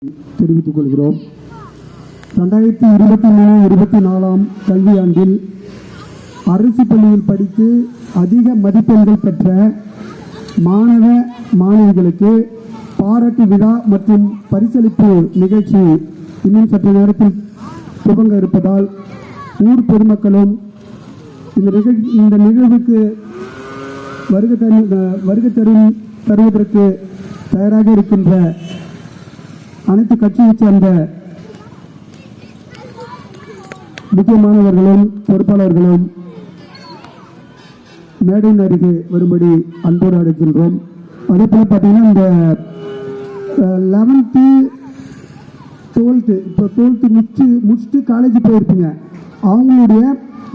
தெரிவித்துக் கொள்கிறோம். 2023-24 கல்வியாண்டில் அரசு பள்ளியில் படித்து அதிக மதிப்பெண்கள் பெற்ற மாணவ மாணவிகளுக்கு பாராட்டு விழா மற்றும் பரிசளிப்பு நிகழ்ச்சி இன்னும் சற்று நேரத்தில் துவங்க இருப்பதால் ஊர் பொதுமக்களும் இந்த நிகழ்வுக்கு வருகை தருவதற்கு தயாராக இருக்கின்ற அனைத்து கட்சியைச் சேர்ந்த முக்கியமானவர்களும் பொறுப்பாளர்களும் மேடையின் அருகே வரும்படி அன்போடு அழைக்கின்றோம். அதே போல பார்த்தீங்கன்னா இந்த 11th 12th இப்போ 12th முடிச்சுட்டு காலேஜ் போயிருப்பீங்க. அவங்களுடைய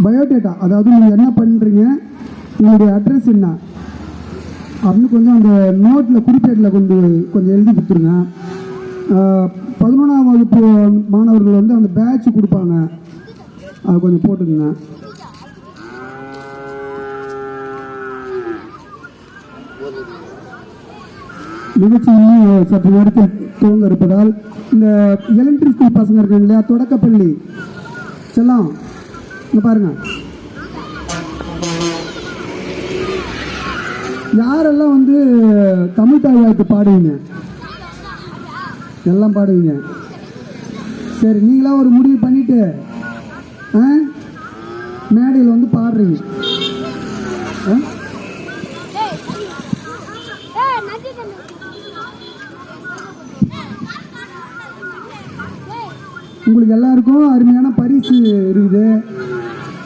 பயோடேட்டா, அதாவது நீங்கள் என்ன பண்ணுறீங்க, உங்களுடைய அட்ரஸ் என்ன அப்படின்னு கொஞ்சம் அந்த நோட்டில் குறிப்பேட்டில் கொஞ்சம் எழுதி கொடுத்துருங்க. 11ஆம் வகுப்பு மாணவர்கள் வந்து அந்த பேட்ச் கொடுப்பாங்க, அது கொஞ்சம் போட்டுக்குங்க. நிகழ்ச்சி இன்னும் சற்று நேரத்தில் துவங்க இருப்பதால் இந்த எலிமெண்டரி ஸ்கூல் பசங்க இருக்காங்க இல்லையா, தொடக்கப்பள்ளி செல்லாம் இங்க பாருங்க, யாரெல்லாம் வந்து தமிழ் தாய் வாழ்த்து பாடுவீங்க, எல்லாம் பாடுவீங்க. சரி, நீங்களா ஒரு முடிவு பண்ணிட்டு மேடையில் வந்து பாடுறீங்க. உங்களுக்கு எல்லாருக்கும் அருமையான பரிசு இருக்குது,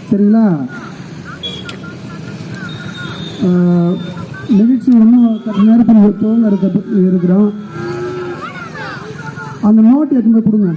சரிங்களா? நிகழ்ச்சி ஒன்றும் நேரத்தில் துவங்க இருக்கிறோம். அந்த நோட் எடுத்து கொடுங்க.